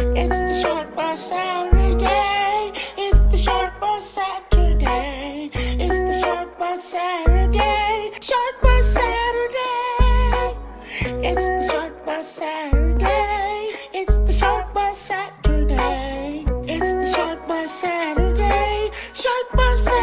It's the short bus Saturday. It's the short bus Saturday. It's the short bus Saturday. Short bus Saturday. It's the short bus Saturday. It's the short bus Saturday. It's the short bus Saturday. Short bus Saturday.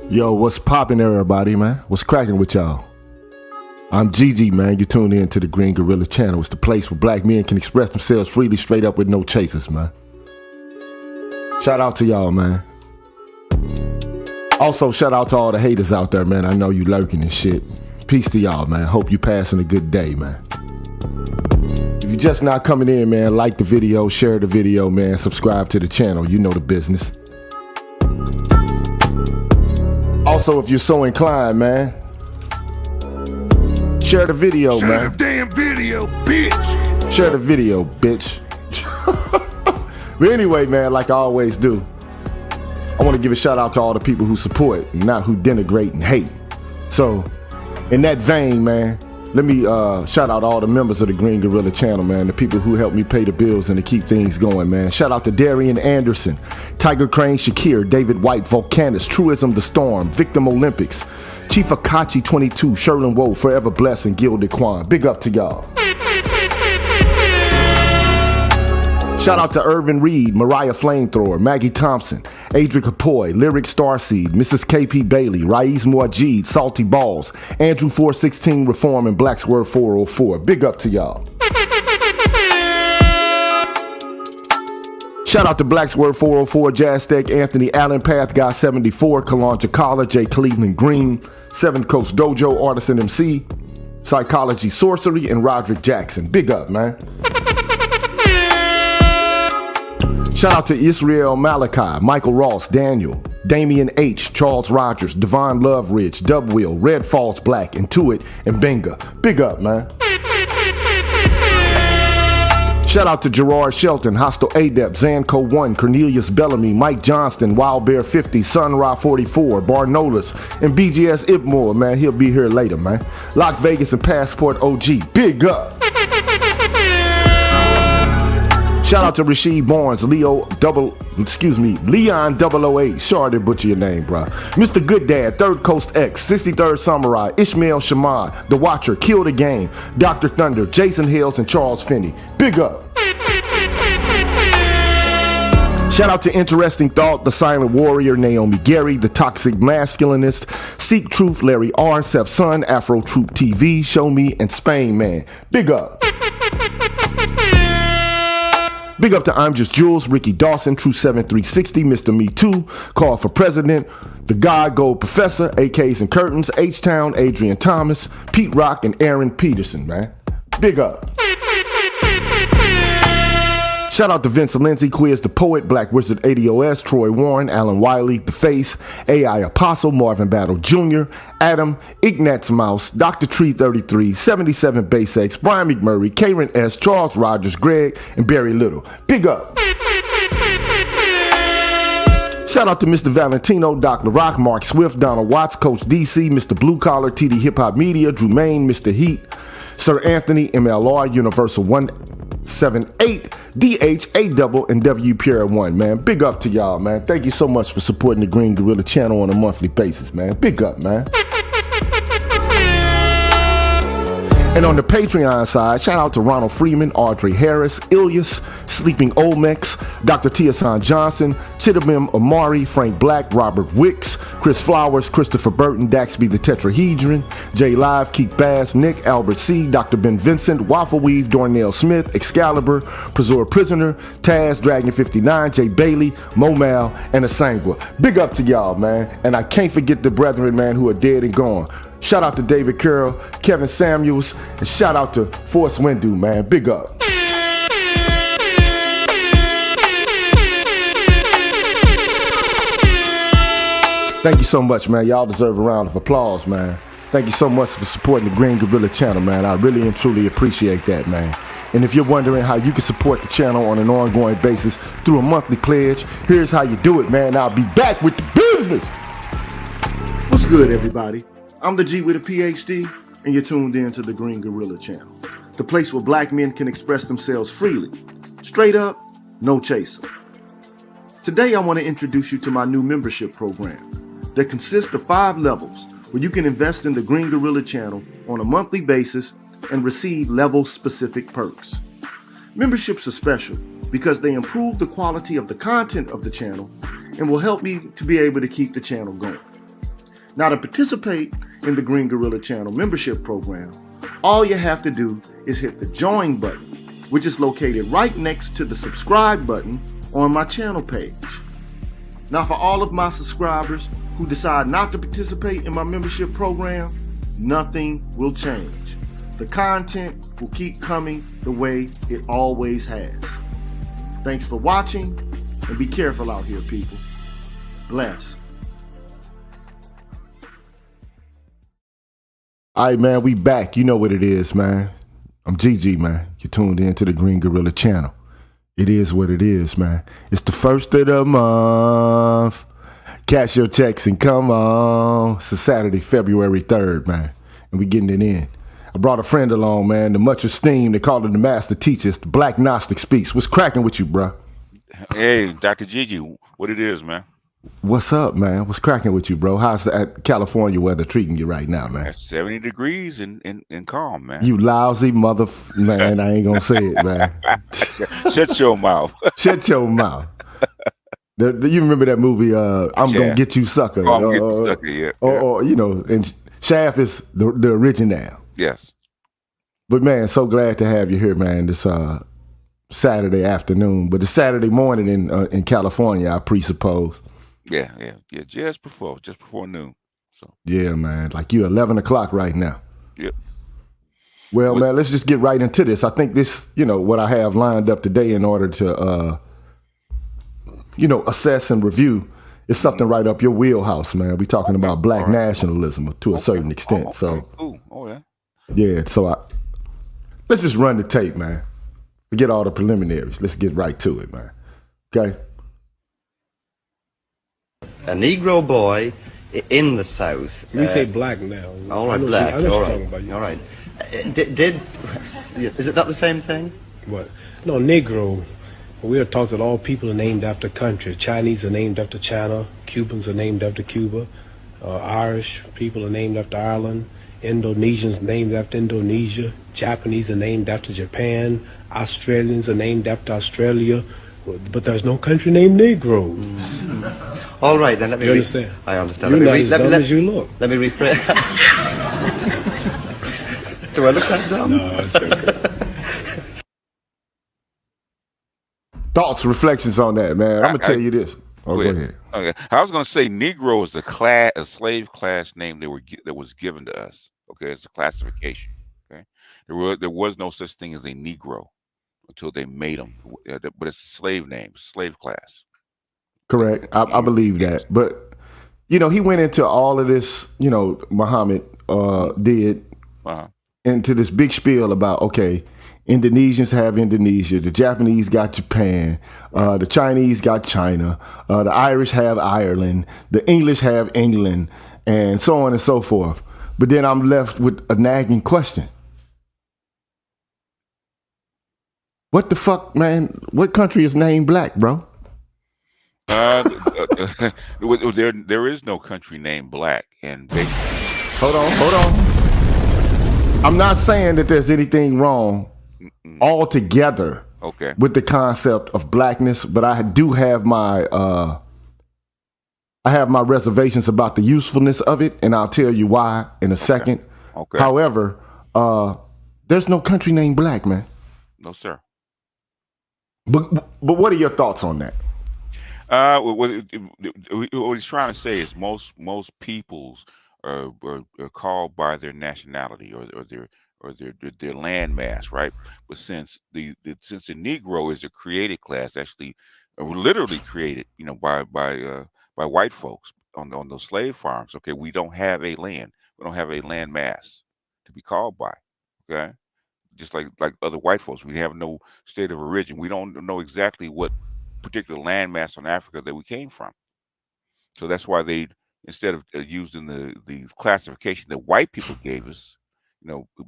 Yo, what's poppin' everybody, man? What's cracking with y'all? I'm Gigi, man. You tuned in to the Green Gorilla channel. It's the place where black men can express themselves freely, straight up with no chasers, man. Shout out to y'all, man. Also, shout out to all the haters out there, man. I know you lurking and shit. Peace to y'all, man. Hope you passing a good day, man. If you're just not coming in, man, like the video, share the video, man. Subscribe to the channel. You know the business. Also, if you're so inclined, man, share the video, man. Share the damn video, bitch. Share the video, bitch. But anyway, man, like I always do, I want to give a shout out to all the people who support, not who denigrate and hate. So, in that vein, man, let me shout out all the members of the Green Gorilla channel, man, the people who help me pay the bills and to keep things going, man. Shout out to Darian Anderson, Tiger Crane Shakir, David White, Volcanist, Truism the Storm, Victim Olympics, Chief Akachi 22, Sherlin Woe, Forever Blessed, and Gilded Quan. Big up to y'all. Shout out to Irvin Reed, Mariah Flamethrower, Maggie Thompson, Adrian Capoy, Lyric Starseed, Mrs. KP Bailey, Raiz Muajid, Salty Balls, Andrew 416 Reform, and Black Swerve 404. Big up to y'all. Shout out to Black Swerve 404, Jazz Tech, Anthony Allen, Path Guy 74, Kalanja Kala, J. Cleveland Green, Seventh Coast Dojo, Artisan MC, Psychology Sorcery, and Roderick Jackson. Big up, man. Shout out to Israel Malachi, Michael Ross, Daniel, Damian H., Charles Rogers, Devon Loveridge, Dubwheel, Red Falls Black, Intuit, and Benga. Big up, man. Shout out to Gerard Shelton, Hostile Adept, Zanco 1, Cornelius Bellamy, Mike Johnston, Wild Bear 50, Sun Ra 44, Barnolas, and BGS Ipmore, man. He'll be here later, man. Lock Vegas and Passport OG. Big up. Shout out to Rasheed Barnes, Leon 008. Sorry to butcher your name, bro. Mr. Good Dad, Third Coast X, 63rd Samurai, Ishmael Shamad, The Watcher, Kill the Game, Dr. Thunder, Jason Hills, and Charles Finney. Big up. Shout out to Interesting Thought, The Silent Warrior, Naomi Gary, The Toxic Masculinist, Seek Truth, Larry R, Seth Sun, Afro Troop TV, Show Me, and Spain Man. Big up. Big up to I'm Just Jules, Ricky Dawson, True 7360, Mr. Me Too, Call for President, The God Gold Professor, AKs and Curtains, H-Town, Adrian Thomas, Pete Rock, and Aaron Peterson, man. Big up. Shout out to Vince Lindsay, Quiz the Poet, Black Wizard ADOS, Troy Warren, Alan Wiley, The Face, AI Apostle, Marvin Battle Jr., Adam, Ignatz Mouse, Dr. Tree 33, 77 Base X, Brian McMurray, Karen S., Charles Rogers, Greg, and Barry Little. Big up. Shout out to Mr. Valentino, Dr. Rock, Mark Swift, Donald Watts, Coach DC, Mr. Blue Collar, TD Hip Hop Media, Drew Main, Mr. Heat, Sir Anthony, MLR, Universal 178, DHA and WPR1, man. Big up to y'all, man. Thank you so much for supporting the Green Gorilla channel on a monthly basis, man. Big up, man. And on the Patreon side, shout out to Ronald Freeman, Audrey Harris, Ilyas, Sleeping Olmex, Dr. Tiasan Johnson, Chittabim Amari, Frank Black, Robert Wicks, Chris Flowers, Christopher Burton, Daxby the Tetrahedron, J Live, Keith Bass, Nick, Albert C, Dr. Ben Vincent, Waffle Weave, Dornell Smith, Excalibur, Prezor Prisoner, Taz, Dragon 59, Jay Bailey, Momal, and Asangwa. Big up to y'all, man. And I can't forget the brethren, man, who are dead and gone. Shout out to David Carroll, Kevin Samuels, and shout out to Forrest Windu, man. Big up. Thank you so much, man. Y'all deserve a round of applause, man. Thank you so much for supporting the Green Gorilla channel, man. I really and truly appreciate that, man. And if you're wondering how you can support the channel on an ongoing basis through a monthly pledge, here's how you do it, man. I'll be back with the business. What's good, everybody? I'm the G with a PhD, and you're tuned in to the Green Gorilla channel, the place where black men can express themselves freely, straight up, no chaser. Today, I want to introduce you to my new membership program that consists of 5 levels where you can invest in the Green Gorilla channel on a monthly basis and receive level-specific perks. Memberships are special because they improve the quality of the content of the channel and will help me to be able to keep the channel going. Now, to participate in the Green Gorilla channel membership program, all you have to do is hit the join button, which is located right next to the subscribe button on my channel page. Now, for all of my subscribers who decide not to participate in my membership program, nothing will change. The content will keep coming the way it always has. Thanks for watching, and be careful out here, people. Bless. All right, man, we back. You know what it is, man. I'm GG, man. You're tuned in to the Green Gorilla channel. It is what it is, man. It's the first of the month. Cash your checks and come on. It's a Saturday, February 3rd, man. And we getting it in. I brought a friend along, man. The much esteemed, they call him the master teacher. It's the Black Gnostic Speaks. What's cracking with you, bro? Hey, Dr. Gigi, what it is, man? What's up, man? What's cracking with you, bro? How's that California weather treating you right now, man? That's 70 degrees and calm, man. You lousy man. I ain't gonna say it, man. Shut your mouth. Shut your mouth. You remember that movie, I'm Gonna Get You Sucker? Oh, I'm Gonna Get You Sucker, yeah. Or and Shaft is the original. Yes. But man, so glad to have you here, man, this Saturday afternoon. But it's Saturday morning in California, I presuppose. Yeah. Just before noon. So yeah, man. Like you 11 o'clock right now. Yep. Well, man, let's just get right into this. I think this, what I have lined up today in order to assess and review is something right up your wheelhouse, man. We talking about black nationalism to a certain extent. Okay. So Ooh. Oh yeah. Yeah, so let's just run the tape, man. Forget all the preliminaries. Let's get right to it, man. Okay? A Negro boy in the South. We say black now. All right, black. I All right. you. All right. Is it not the same thing? What? No, Negro. We are taught that all people are named after country. Chinese are named after China. Cubans are named after Cuba. Irish people are named after Ireland. Indonesians named after Indonesia. Japanese are named after Japan. Australians are named after Australia. But there's no country named Negro. All right, then let me. You understand? I understand. You're not as dumb as you look. Let me rephrase. Do I look that dumb? No, it's okay. Thoughts, reflections on that, man. I'm gonna tell you this. Oh, go ahead. Okay. I was gonna say Negro is a slave class name that was given to us. Okay, it's a classification. Okay, there was no such thing as a Negro until they made them, but it's a slave name, slave class. Correct. I believe that. But, he went into all of this, Muhammad did into this big spiel about, okay, Indonesians have Indonesia, the Japanese got Japan, the Chinese got China, the Irish have Ireland, the English have England, and so on and so forth. But then I'm left with a nagging question. What the fuck, man? What country is named black, bro? There is no country named black, and hold on. I'm not saying that there's anything wrong altogether with the concept of blackness, but I do have my reservations about the usefulness of it, and I'll tell you why in a second. Okay. However, there's no country named black, man. No, sir. But what are your thoughts on that? What he's trying to say is most peoples are called by their nationality or their land mass, right? But since the Negro is a created class, actually, literally created, by white folks on those slave farms. Okay, we don't have a land. We don't have a land mass to be called by. Okay. Just like other white folks, we have no state of origin. We don't know exactly what particular landmass on Africa that we came from. So that's why they, instead of using the classification that white people gave us,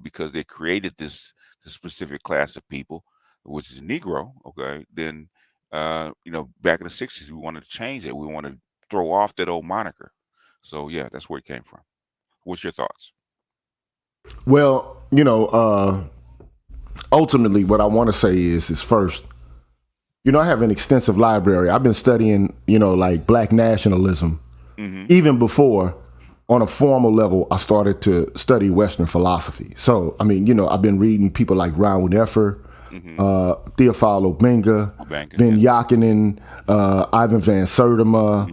because they created this specific class of people, which is Negro. Okay, then back in the '60s, we wanted to change it. We wanted to throw off that old moniker. So yeah, that's where it came from. What's your thoughts? Well, ultimately, what I want to say is first, I have an extensive library. I've been studying, like black nationalism, even before, on a formal level, I started to study Western philosophy. So, I've been reading people like Raoul Neffer, Theophilo Benga, Ben Yakinen, Ivan Van Sertima,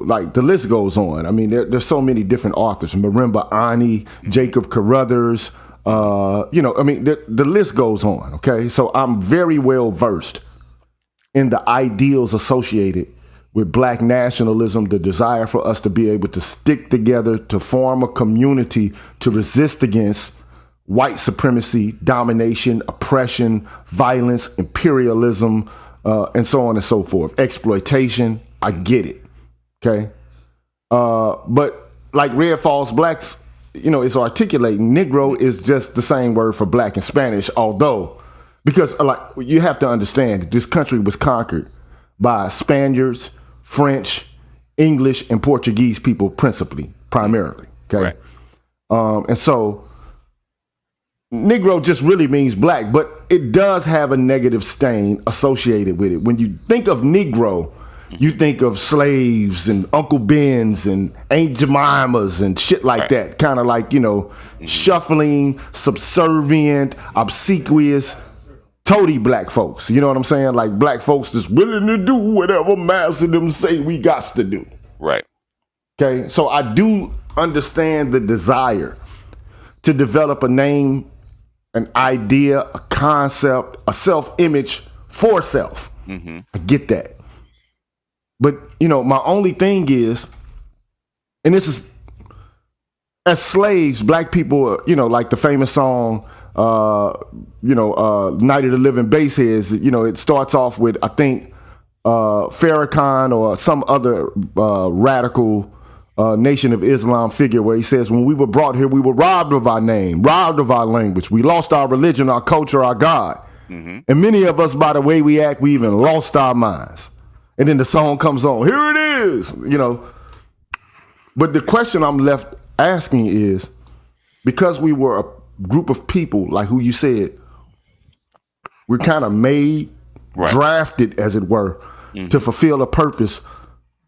like the list goes on. There's so many different authors, Marimba Ani, Jacob Carruthers, the list goes on, okay? So I'm very well versed in the ideals associated with black nationalism, the desire for us to be able to stick together, to form a community, to resist against white supremacy, domination, oppression, violence, imperialism, and so on and so forth. Exploitation, I get it, okay? But like Red Falls Blacks, it's articulating, Negro is just the same word for black in Spanish, although, because you have to understand, this country was conquered by Spaniards, French, English, and Portuguese people principally, primarily. Okay. Right. And so Negro just really means black, but it does have a negative stain associated with it. When you think of Negro, you think of slaves and Uncle Bens and Aunt Jemimas and shit like Right. that. Kind of like, shuffling, subservient, obsequious, toady black folks. You know what I'm saying? Like black folks just willing to do whatever master them say we got to do. Right. Okay, so I do understand the desire to develop a name, an idea, a concept, a self-image for self. I get that. But, my only thing is, and this is, as slaves, black people, like the famous song, Night of the Living Bassheads, it starts off with, I think, Farrakhan or some other radical Nation of Islam figure where he says, when we were brought here, we were robbed of our name, robbed of our language. We lost our religion, our culture, our God. And many of us, by the way we act, we even lost our minds. And then the song comes on, here it is, But the question I'm left asking is, because we were a group of people, like who you said, we're kind of made, drafted, as it were, to fulfill a purpose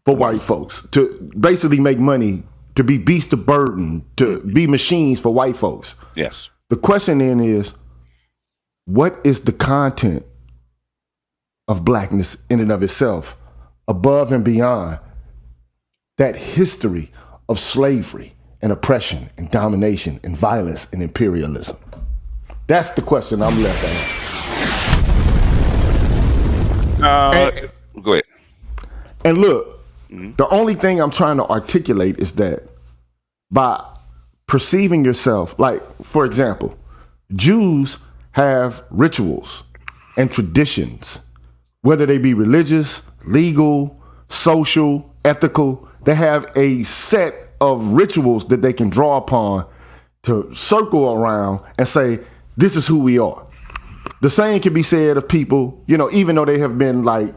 for white folks, to basically make money, to be beasts of burden, to be machines for white folks. Yes. The question then is, what is the content of blackness in and of itself, above and beyond that history of slavery and oppression and domination and violence and imperialism? That's the question I'm left asking. Go ahead. And look, the only thing I'm trying to articulate is that by perceiving yourself, like, for example, Jews have rituals and traditions, whether they be religious, legal, social, ethical. They have a set of rituals that they can draw upon to circle around and say, this is who we are. The same can be said of people, even though they have been like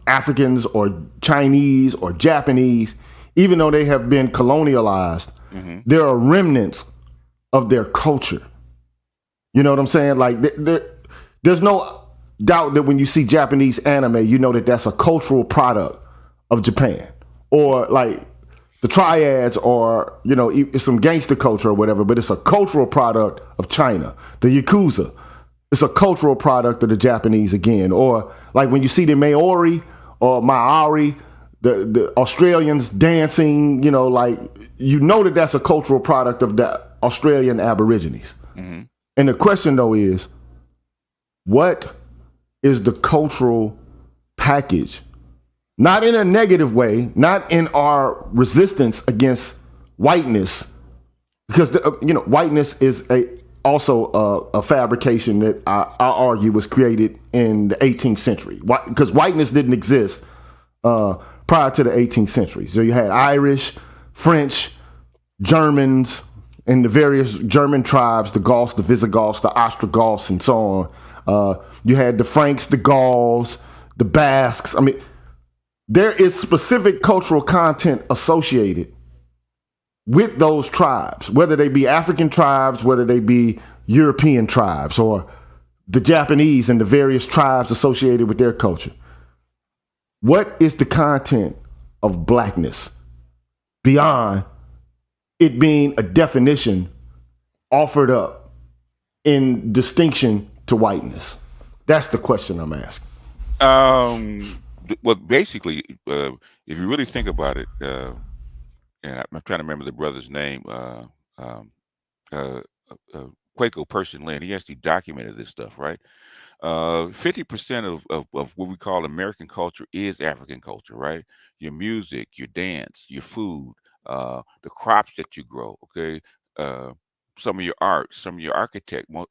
Africans or Chinese or Japanese, even though they have been colonialized, there are remnants of their culture. You know what I'm saying? Like there's no doubt that when you see Japanese anime, you know that that's a cultural product of Japan. Or like the triads or, it's some gangster culture or whatever, but it's a cultural product of China. The Yakuza, it's a cultural product of the Japanese again. Or like when you see the Maori or Maori, the Australians dancing, that that's a cultural product of the Australian Aborigines. And the question though is, what is the cultural package? Not in a negative way, not in our resistance against whiteness, because whiteness is also a fabrication that I argue was created in the 18th century. Because whiteness didn't exist prior to the 18th century. So you had Irish, French, Germans, and the various German tribes, the Goths, the Visigoths, the Ostrogoths, and so on. You had the Franks, the Gauls, the Basques. I mean, there is specific cultural content associated with those tribes, whether they be African tribes, whether they be European tribes, or the Japanese and the various tribes associated with their culture. What is the content of blackness beyond it being a definition offered up in distinction to whiteness? That's the question I'm asking. Well, basically, if you really think about it, and I'm trying to remember the brother's name, Quaco Person Lynn, he actually documented this stuff, right? 50% of what we call American culture is African culture, right? Your music, your dance, your food, the crops that you grow, okay? Some of your art, some of your a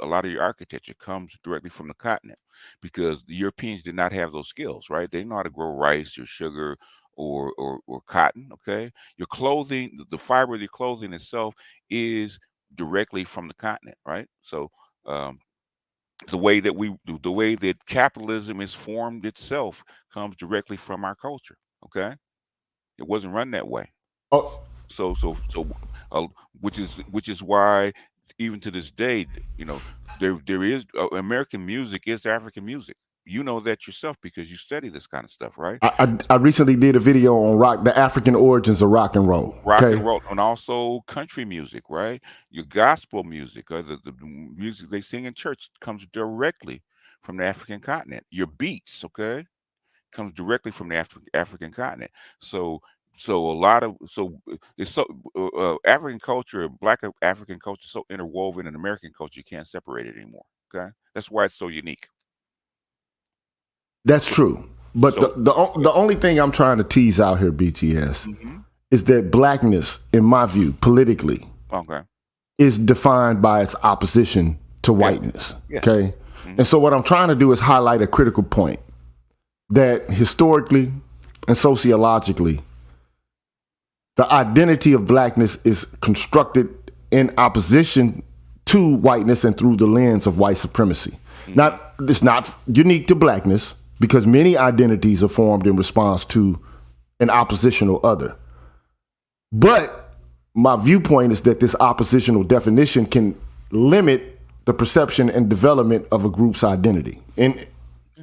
lot of your architecture comes directly from the continent, because the Europeans did not have those skills, right? They know how to grow rice or sugar or cotton, okay? Your clothing, the fiber of your clothing itself is directly from the continent, right? So the way that capitalism is formed itself comes directly from our culture, okay? It wasn't run that way. Oh, So, uh, which is why even to this day, there is American music is African music. You know that yourself because you study this kind of stuff, right? I recently did a video on the African origins of rock and roll. Rock and Okay, roll, and also country music, right? Your gospel music, or the music they sing in church, comes directly from the African continent. Your beats, okay, comes directly from the African continent. So, a lot of it's so African culture, Black African culture, is so interwoven in American culture, you can't separate it anymore. Okay, that's why it's so unique. that's true. But So, the only thing I'm trying to tease out here, BTS, hmm is that blackness, in my view, politically, okay, is defined by its opposition to yeah, whiteness. yes, Okay, hmm and so what I'm trying to do is highlight a critical point that historically and sociologically, the identity of blackness is constructed in opposition to whiteness and through the lens of white supremacy. hmm It's not unique to blackness because many identities are formed in response to an oppositional other. But my viewpoint is that this oppositional definition can limit the perception and development of a group's identity, and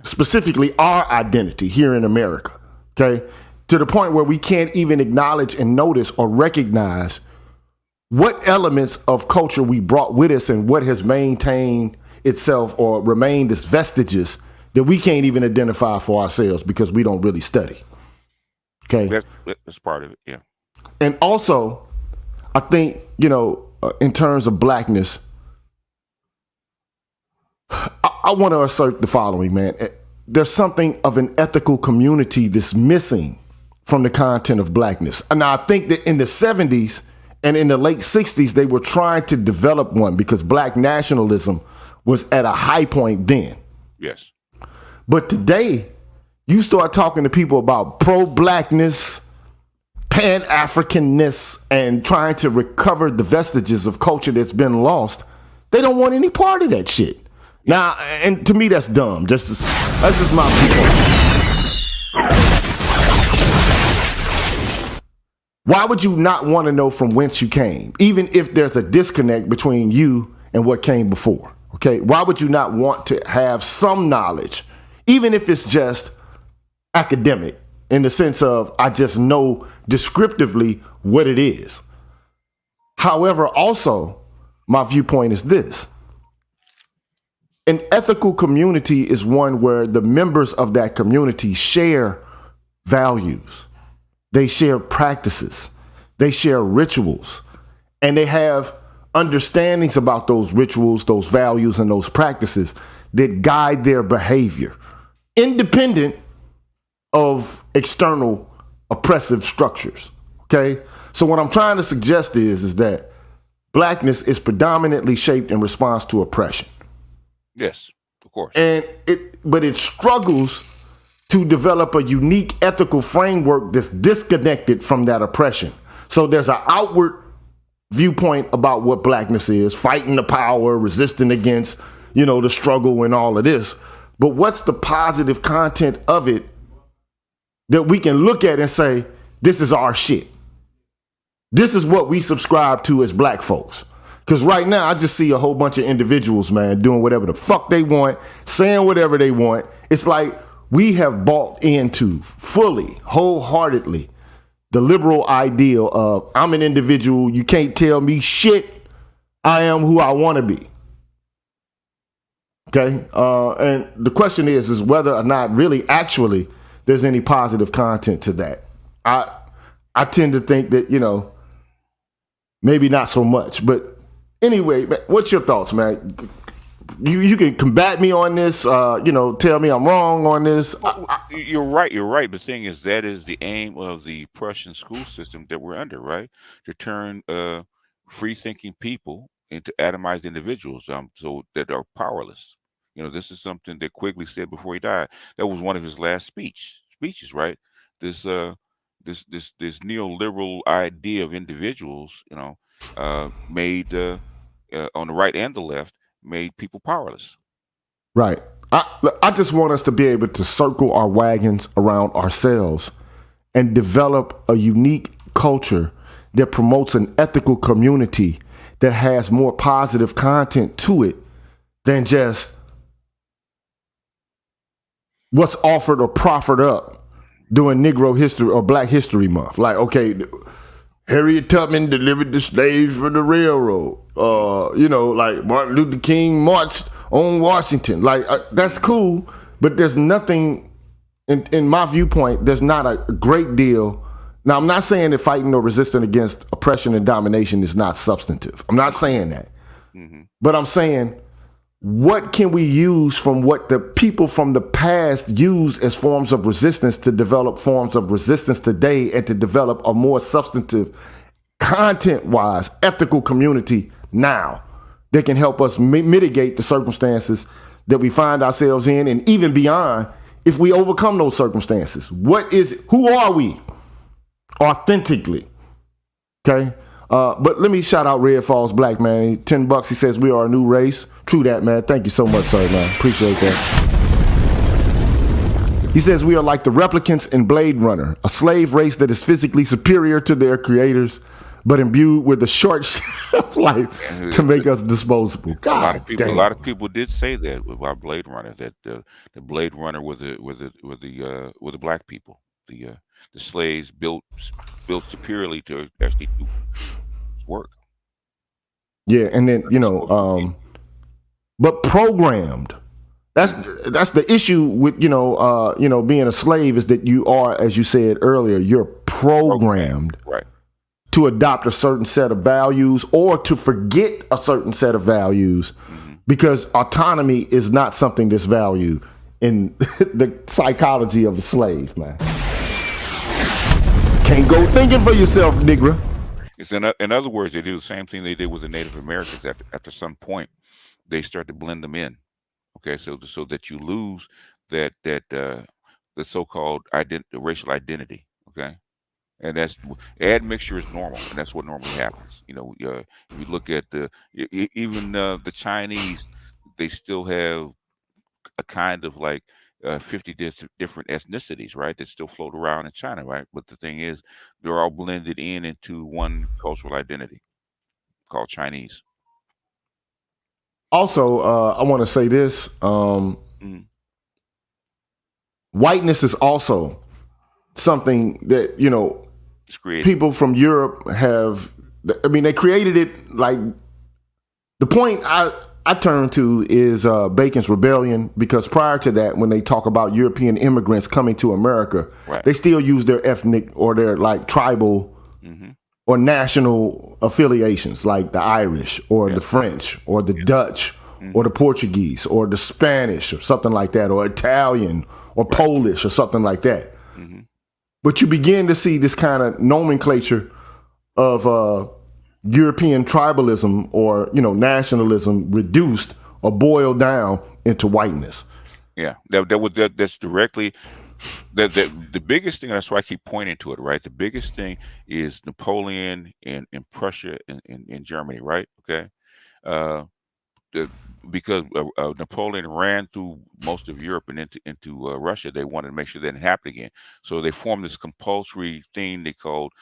specifically our identity here in America, okay? To the point where we can't even acknowledge and notice or recognize what elements of culture we brought with us and what has maintained itself or remained as vestiges that we can't even identify for ourselves because we don't really study, okay? that's part of it. Yeah. And also, I think, in terms of blackness, I want to assert the following, man. There's something of an ethical community that's missing from the content of blackness. And I think that in the 70s and in the late 60s, they were trying to develop one because black nationalism was at a high point then. Yes. But today, you start talking to people about pro-blackness, Pan-Africanness, and trying to recover the vestiges of culture that's been lost, they don't want any part of that shit. Now, and to me, that's dumb. That's just my viewpoint. Why would you not want to know from whence you came, even if there's a disconnect between you and what came before? Okay, why would you not want to have some knowledge, even if it's just academic, in the sense of I just know descriptively what it is? However, also, my viewpoint is this. An ethical community is one where the members of that community share values, they share practices, they share rituals, and they have understandings about those rituals, those values, and those practices that guide their behavior, independent of external oppressive structures. Okay? So what I'm trying to suggest is that blackness is predominantly shaped in response to oppression. Yes, of course. And it struggles to develop a unique ethical framework that's disconnected from that oppression. So there's an outward viewpoint about what blackness is, fighting the power, resisting against, the struggle and all of this. But what's the positive content of it that we can look at and say, this is our shit? This is what we subscribe to as black folks. Because right now, I just see a whole bunch of individuals, man, doing whatever the fuck they want, saying whatever they want. It's like we have bought into fully, wholeheartedly, the liberal ideal of I'm an individual, you can't tell me shit, I am who I want to be. Okay? And the question is whether or not really actually there's any positive content to that. I tend to think that, maybe not so much, but anyway, what's your thoughts, man? You can combat me on this, tell me I'm wrong on this. You're right. You're right. The thing is, that is the aim of the Prussian school system that we're under, right? To turn free-thinking people into atomized individuals, so that are powerless. This is something that Quigley said before he died. That was one of his last speeches, right? This neoliberal idea of individuals, made on the right and the left, made people powerless. Right. I just want us to be able to circle our wagons around ourselves and develop a unique culture that promotes an ethical community that has more positive content to it than just what's offered or proffered up during Negro History or Black History Month. Like, okay, Harriet Tubman delivered the slaves for the railroad. Like Martin Luther King marched on Washington. Like, that's cool, but there's nothing, in my viewpoint, there's not a great deal. Now, I'm not saying that fighting or resisting against oppression and domination is not substantive. I'm not saying that. Mm-hmm. But I'm saying, what can we use from what the people from the past used as forms of resistance to develop forms of resistance today and to develop a more substantive, content-wise, ethical community now that can help us mitigate the circumstances that we find ourselves in, and even beyond if we overcome those circumstances? Who are we authentically? Okay? But let me shout out Red Falls Black, man. $10. He says we are a new race. True that, man. Thank you so much, sir, man. Appreciate that. He says we are like the replicants in Blade Runner, a slave race that is physically superior to their creators, but imbued with a short shelf life to make us disposable. God, a lot of people did say that about Blade Runner, that the Blade Runner were the black people, the slaves built superiorly to actually do work. Yeah, and then but programmed. That's the issue with being a slave, is that you are, as you said earlier, you're programmed right to adopt a certain set of values or to forget a certain set of values, because autonomy is not something that's valued in the psychology of a slave, man. Can't go thinking for yourself, nigga. It's in other words, they do the same thing they did with the Native Americans. After some point, they start to blend them in. Okay, so that you lose the so-called racial identity. Okay, and that's admixture is normal, and that's what normally happens. If you look at even the Chinese, they still have a kind of like 50 different ethnicities, right? That still float around in China, right? But the thing is, they're all blended into one cultural identity called Chinese. Also, I want to say this. Whiteness is also something that, people from Europe have, they created it. Like, the point I turn to is Bacon's Rebellion, because prior to that, when they talk about European immigrants coming to America, right, they still use their ethnic or their like tribal or national affiliations, like the Irish or the French or the Dutch or the Portuguese or the Spanish or something like that, or Italian or Polish or something like that. But you begin to see this kind of nomenclature of European tribalism or nationalism reduced or boiled down into whiteness. Yeah, that's directly the biggest thing. That's why I keep pointing to it. Right, the biggest thing is Napoleon in Prussia in Germany. Right, okay, because Napoleon ran through most of Europe and into Russia. They wanted to make sure that didn't happen again, so they formed this compulsory thing they called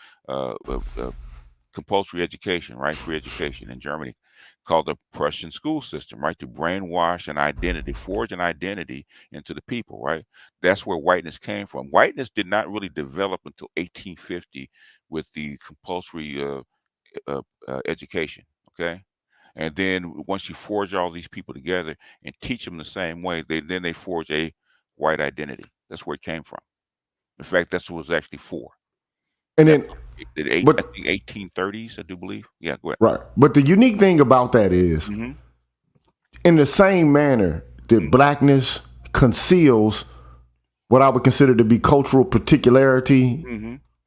compulsory education, right? Free education in Germany, called the Prussian school system, right? To brainwash an identity, forge an identity into the people, right? That's where whiteness came from. Whiteness did not really develop until 1850 with the compulsory education, okay? And then once you forge all these people together and teach them the same way, then they forge a white identity. That's where it came from. In fact, that's what it was actually for. And then, I think 1830s, I do believe. Yeah, go ahead. Right. But the unique thing about that is, in the same manner that blackness conceals what I would consider to be cultural particularity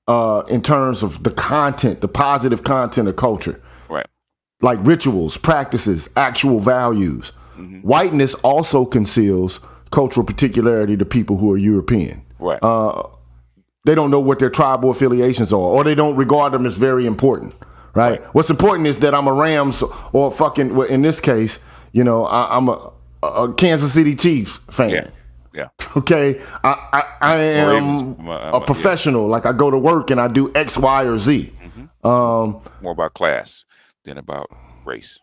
in terms of the content, the positive content of culture. Right. Like rituals, practices, actual values. Whiteness also conceals cultural particularity to people who are European. Right. They don't know what their tribal affiliations are, or they don't regard them as very important, right? What's important is that I'm a Rams or in this case, I'm a Kansas City Chiefs fan. Yeah. Okay, I am a professional. Like I go to work and I do X, Y, or Z. More about class than about race.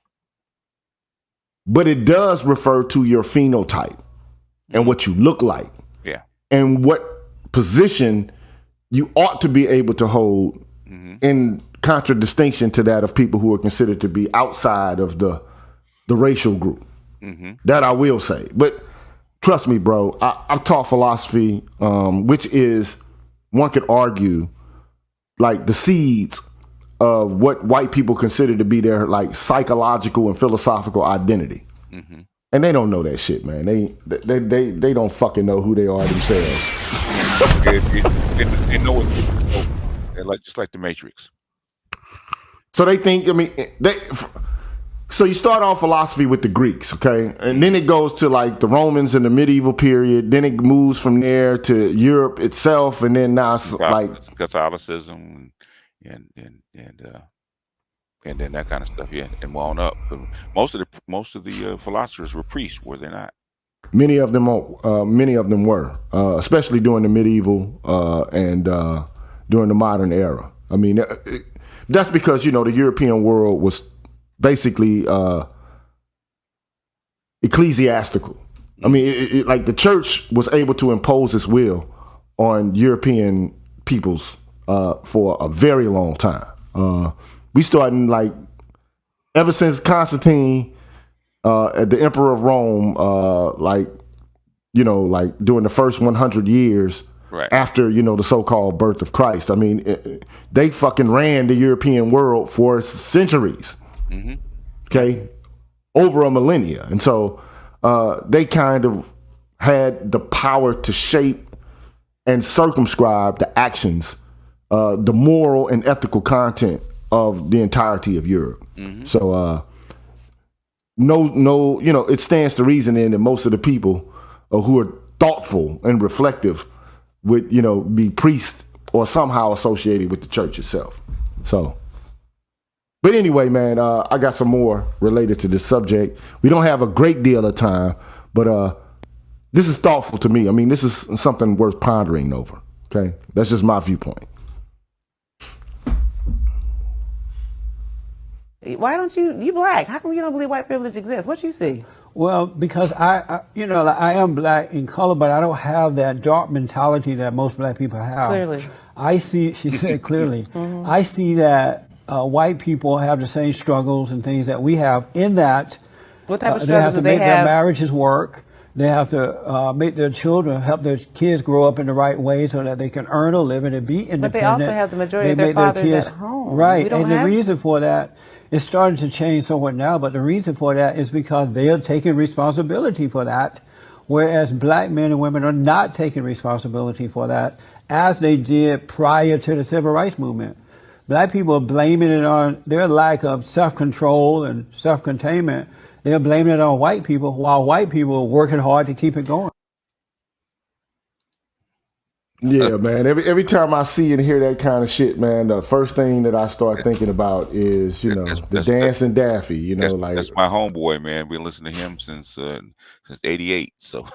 But it does refer to your phenotype and what you look like. Yeah. And what position you ought to be able to hold in contradistinction to that of people who are considered to be outside of the racial group. That I will say. But trust me, bro, I've taught philosophy, which is, one could argue, like the seeds of what white people consider to be their like psychological and philosophical identity. And they don't know that shit, man. They don't fucking know who they are themselves. They know what they're like, just like the Matrix. So they think, I mean, so you start off philosophy with the Greeks, okay? And then it goes to like the Romans in the medieval period. Then it moves from there to Europe itself. And then now it's like Catholicism and then that kind of stuff, yeah, and on up. But most of the philosophers were priests, were they not? Many of them were, especially during the medieval and during the modern era. I mean, that's because the European world was basically ecclesiastical. I mean, like the church was able to impose its will on European peoples for a very long time. We started like ever since Constantine, the Emperor of Rome, like during the first 100 years after the so-called birth of Christ. I mean, they fucking ran the European world for centuries. Okay, over a millennia, and so they kind of had the power to shape and circumscribe the actions, the moral and ethical content of the entirety of Europe. So it stands to reason then that most of the people who are thoughtful and reflective would be priests or somehow associated with the church itself. So, but anyway, man, I got some more related to this subject. We don't have a great deal of time, but this is thoughtful to me. I mean, this is something worth pondering over. Okay, that's just my viewpoint. Why don't you black? How come you don't believe white privilege exists? What you see? Well, because I am black in color, but I don't have that dark mentality that most black people have. Clearly. I see, she said clearly, I see that white people have the same struggles and things that we have in that What type of they have struggles to do they make their have? marriages work. They have to make their children, help their kids grow up in the right way so that they can earn a living and be independent. But they also have the majority of their make fathers at home. Right, We don't and the have- reason for that, it's starting to change somewhat now, but the reason for that is because they are taking responsibility for that, whereas black men and women are not taking responsibility for that, as they did prior to the civil rights movement. Black people are blaming it on their lack of self-control and self-containment. They're blaming it on white people, while white people are working hard to keep it going. Yeah, man. Every time I see and hear that kind of shit, man, the first thing that I start thinking about is, the dancing Daffy. That's my homeboy, man. Been listening to him since '88. So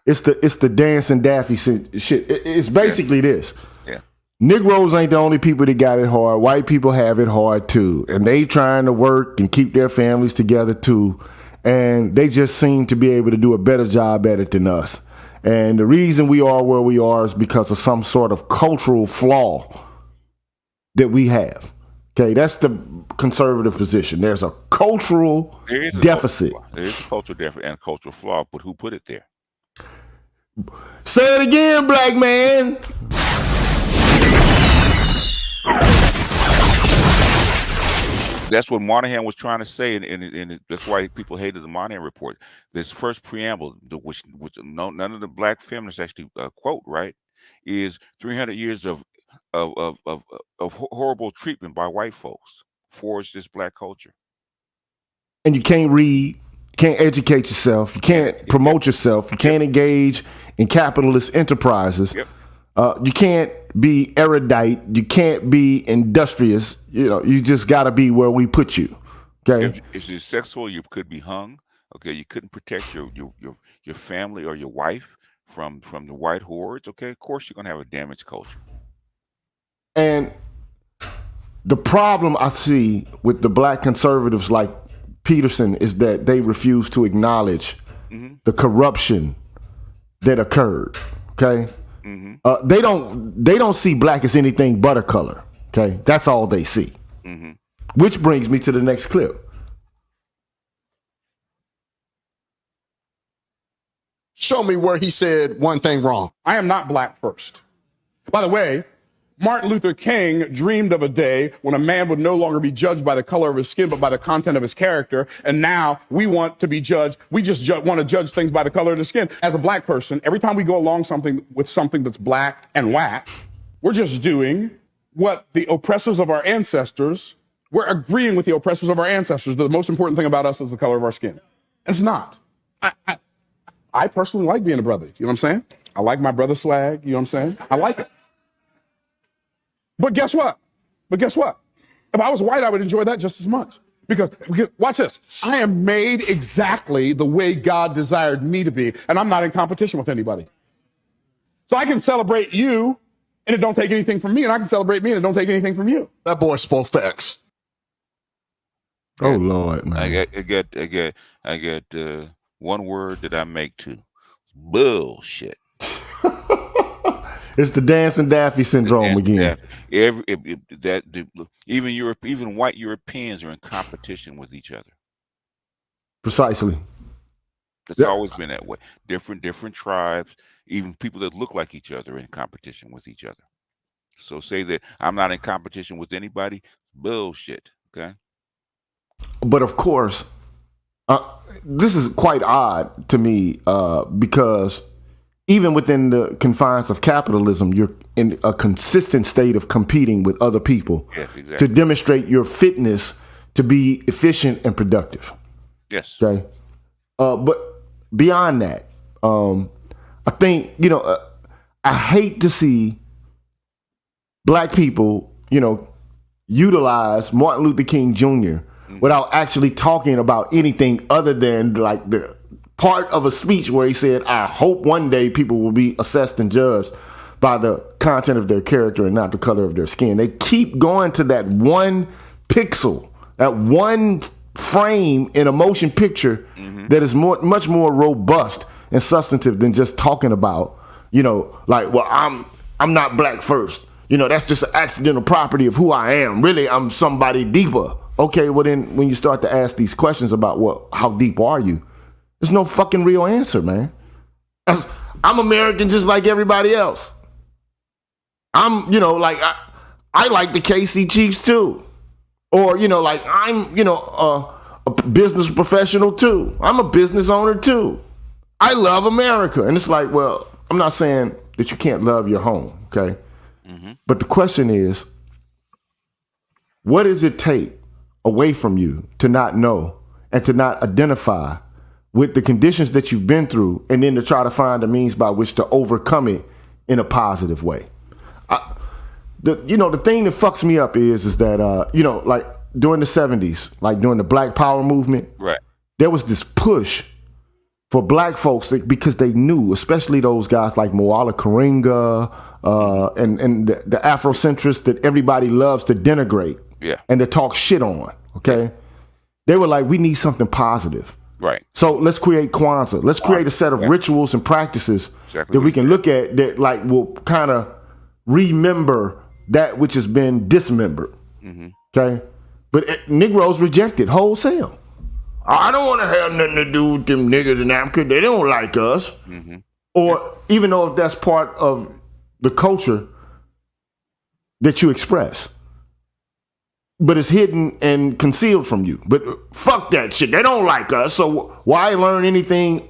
it's the dancing Daffy shit. It's basically this. Yeah. Negroes ain't the only people that got it hard. White people have it hard too, and they trying to work and keep their families together too, and they just seem to be able to do a better job at it than us. And the reason we are where we are is because of some sort of cultural flaw that we have. Okay, that's the conservative position. There's a cultural deficit. There is a cultural deficit and a cultural flaw, but who put it there? Say it again, black man. That's what Moynihan was trying to say, and that's why people hated the Moynihan report. This first preamble, which none of the black feminists actually quote, right, is 300 years of horrible treatment by white folks towards this black culture. And you can't read, you can't educate yourself, you can't promote yourself, you can't engage in capitalist enterprises. Yep. You can't be erudite. You can't be industrious. You just got to be where we put you. Okay. If you're sexual, you could be hung. Okay, you couldn't protect your family or your wife from the white hordes. Okay, of course you're gonna have a damaged culture. And the problem I see with the black conservatives like Peterson is that they refuse to acknowledge the corruption that occurred. Okay, they don't see black as anything but a color. Okay, that's all they see. Which brings me to the next clip. Show me where he said one thing wrong. I am not black first. By the way, Martin Luther King dreamed of a day when a man would no longer be judged by the color of his skin, but by the content of his character. And now we want to be judged. We just want to judge things by the color of the skin. As a black person, every time we go along something that's black and whack, we're just doing what the oppressors of our ancestors, we're agreeing with the oppressors of our ancestors. The most important thing about us is the color of our skin. And it's not. I personally like being a brother. You know what I'm saying? I like my brother swag. You know what I'm saying? I like it. But guess what? If I was white, I would enjoy that just as much. Because watch this. I am made exactly the way God desired me to be, and I'm not in competition with anybody. So I can celebrate you, and it don't take anything from me, and I can celebrate me, and it don't take anything from you. That boy spoke facts. Oh Lord, man. I got one word that I make too. Bullshit. It's the dancing Daffy syndrome again. Even white Europeans are in competition with each other. Precisely. It's always been that way. Different tribes, even people that look like each other, are in competition with each other. So say that I'm not in competition with anybody, bullshit. Okay. But of course, this is quite odd to me because even within the confines of capitalism, you're in a consistent state of competing with other people to demonstrate your fitness to be efficient and productive. Yes. Okay. But beyond that, I think, I hate to see black people, utilize Martin Luther King Jr. Without actually talking about anything other than like the part of a speech where he said, I hope one day people will be assessed and judged by the content of their character and not the color of their skin. They keep going to that one pixel, that one frame in a motion picture that is much more robust and substantive than just talking about, I'm not black first. That's just an accidental property of who I am. Really, I'm somebody deeper. Okay, well then when you start to ask these questions about how deep are you? There's no fucking real answer, man. I'm American just like everybody else. I'm, I like the KC Chiefs too. Or, I'm, a business professional too. I'm a business owner too. I love America. And it's like, well, I'm not saying that you can't love your home, okay? But the question is, what does it take away from you to not know and to not identify with the conditions that you've been through and then to try to find a means by which to overcome it in a positive way? The thing that fucks me up is that, like during the 70s, like during the Black Power movement, right, there was this push for black folks because they knew, especially those guys like Moala Karinga and the Afrocentrists that everybody loves to denigrate and to talk shit on, okay? They were like, we need something positive. Right. So let's create Kwanzaa. Let's create a set of rituals and practices that we can look at that like will kind of remember that which has been dismembered. Okay? But Negroes rejected wholesale. I don't want to have nothing to do with them niggas in Africa. They don't like us. Or even though if that's part of the culture that you express, but it's hidden and concealed from you. But fuck that shit. They don't like us. So why learn anything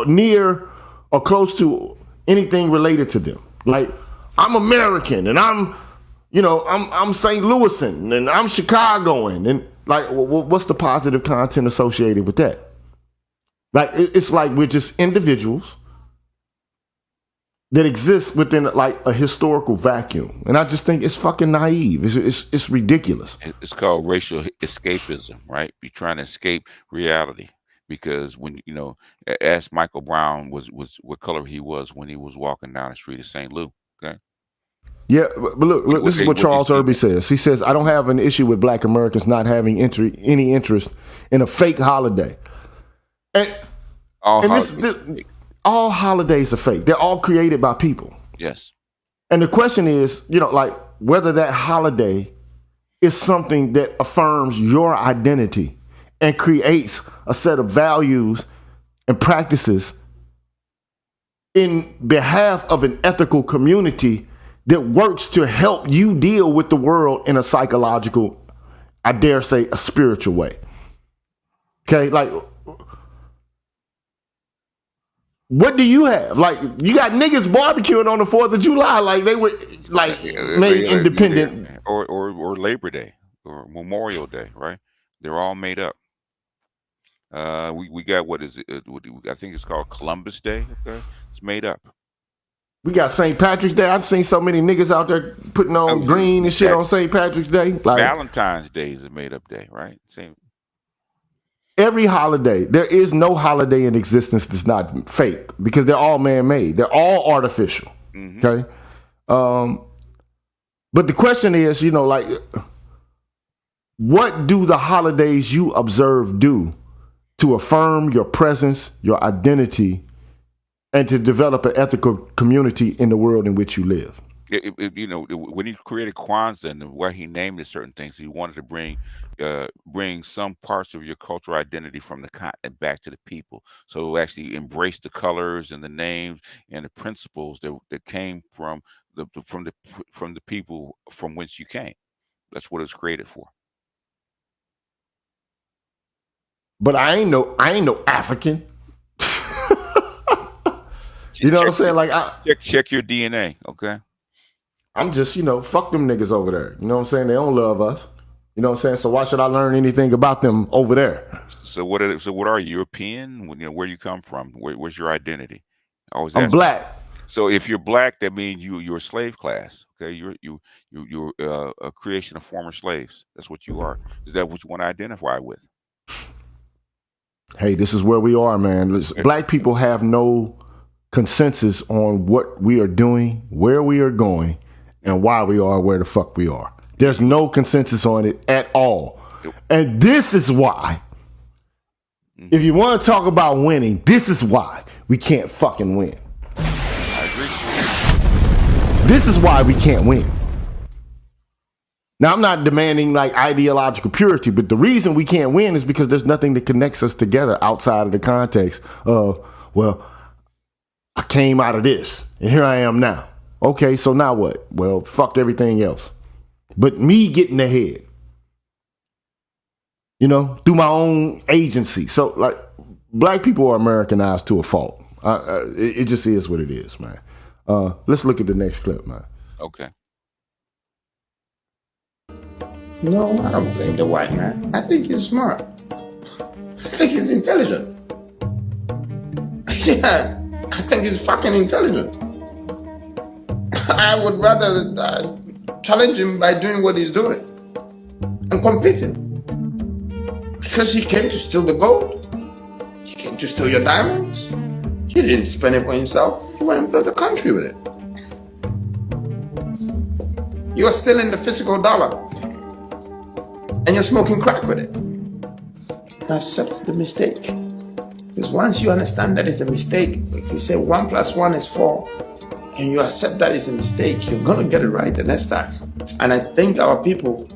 near or close to anything related to them? Like, I'm American and I'm St. Louisan and I'm Chicagoan. And like, what's the positive content associated with that? Like, it's like we're just individuals that exist within like a historical vacuum. And I just think it's fucking naive. It's ridiculous. It's called racial escapism, right? You're trying to escape reality. because when ask Michael Brown was what color he was when he was walking down the street of St. Louis. Okay. Yeah, but look, this is what Charles Irby says. He says, I don't have an issue with black Americans not having any interest in a fake holiday. And all holidays are fake. They're all created by people. Yes. And the question is, like whether that holiday is something that affirms your identity and creates a set of values and practices in behalf of an ethical community that works to help you deal with the world in a psychological, I dare say, a spiritual way. Okay, like, what do you have? Like, you got niggas barbecuing on the 4th of July, like they were like made independent, or Labor Day or Memorial Day, right? They're all made up. We got, what is it? I think it's called Columbus Day. Okay, it's made up. We got St. Patrick's Day. I've seen so many niggas out there putting on green and shit on St. Patrick's Day. Like, Valentine's Day is a made up day, right? Same. Every holiday, there is no holiday in existence that's not fake because they're all man-made. They're all artificial. Mm-hmm. Okay. But the question is, like, what do the holidays you observe do to affirm your presence, your identity, and to develop an ethical community in the world in which you live? When he created Kwanzaa and where he named it certain things, he wanted to bring some parts of your cultural identity from the continent back to the people. So actually embrace the colors and the names and the principles that came from the people from whence you came. That's what it was created for. But I ain't no African. You know what I'm saying? Like, check your DNA, okay? I'm just, fuck them niggas over there. You know what I'm saying? They don't love us. You know what I'm saying? So why should I learn anything about them over there? So what are you, European? Where you come from? Where's your identity? I'm black. So if you're black, that means you're a slave class. Okay, you're a creation of former slaves. That's what you are. Is that what you want to identify with? Hey, this is where we are, man. Black people have no consensus on what we are doing, where we are going, and why we are where the fuck we are. There's no consensus on it at all. And this is why, if you want to talk about winning, this is why we can't fucking win. I agree. This is why we can't win. Now, I'm not demanding like ideological purity, but the reason we can't win is because there's nothing that connects us together outside of the context of, well, I came out of this and here I am now. Okay, so now what? Well, fuck everything else. But me getting ahead, through my own agency. So, like, black people are Americanized to a fault. It just is what it is, man. Let's look at the next clip, man. Okay. No, I don't blame the white man. I think he's smart. I think he's intelligent. Yeah, I think he's fucking intelligent. I would rather challenge him by doing what he's doing and competing. Because he came to steal the gold. He came to steal your diamonds. He didn't spend it for himself. He went and built a country with it. You are stealing the physical dollar. And you're smoking crack with it. Accept the mistake. Because once you understand that it's a mistake, if you say 1 + 1 is 4, and you accept that it's a mistake, you're going to get it right the next time. And I think our people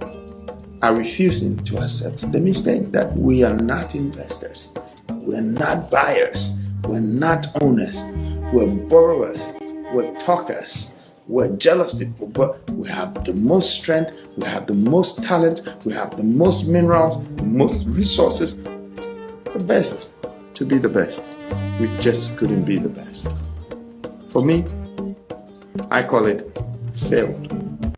are refusing to accept the mistake that we are not investors. We're not buyers. We're not owners. We're borrowers. We're talkers. We're jealous people, but we have the most strength, we have the most talent, we have the most minerals, the most resources, the best to be the best. We just couldn't be the best. For me, I call it failed.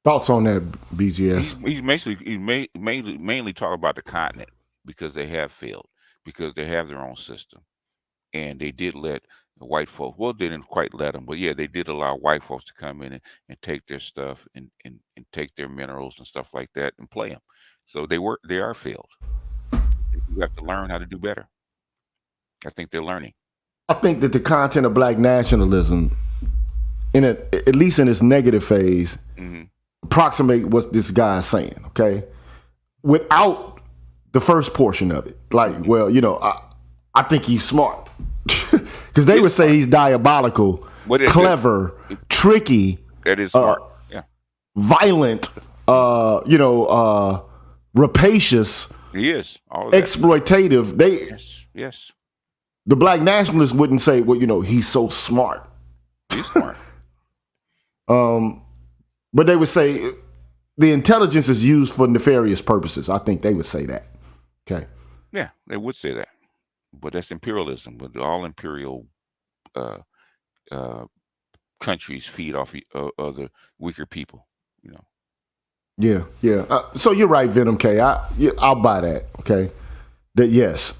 Thoughts on that, BGS? He's mainly talking about the continent because they have failed, because they have their own system. And they did let white folks, well, they didn't quite let them, but yeah, they did allow white folks to come in and take their stuff and take their minerals and stuff like that and play them. So they are failed. who have to learn how to do better. I think they're learning. I think that the content of black nationalism, at least in its negative phase, approximate what this guy is saying. Okay, without the first portion of it, like, well, I think he's smart, because they would say he's diabolical, clever, tricky. That is smart. Yeah. Violent. Rapacious. He is. All of that. Exploitative. Yes. The black nationalists wouldn't say, well, he's so smart. He's smart. But they would say the intelligence is used for nefarious purposes. I think they would say that. Okay. Yeah, they would say that. But that's imperialism. But all imperial countries feed off other weaker people, Yeah. So you're right, Venom K. I'll buy that. Okay. That yes,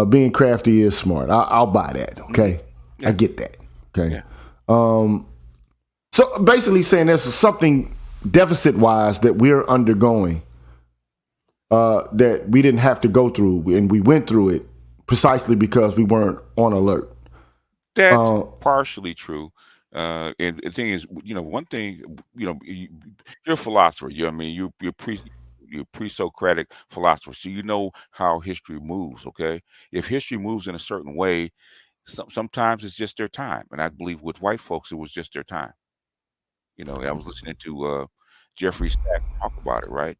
being crafty is smart. I'll buy that. Okay. Yeah. I get that. Okay. Yeah. So basically saying there's something deficit wise that we're undergoing that we didn't have to go through, and we went through it precisely because we weren't on alert. That's partially true. And the thing is, one thing, you're a philosopher. You're pre-Socratic philosopher, so you know how history moves. Okay, if history moves in a certain way, sometimes it's just their time, and I believe with white folks, it was just their time. I was listening to Jeffrey Sachs talk about it. Right,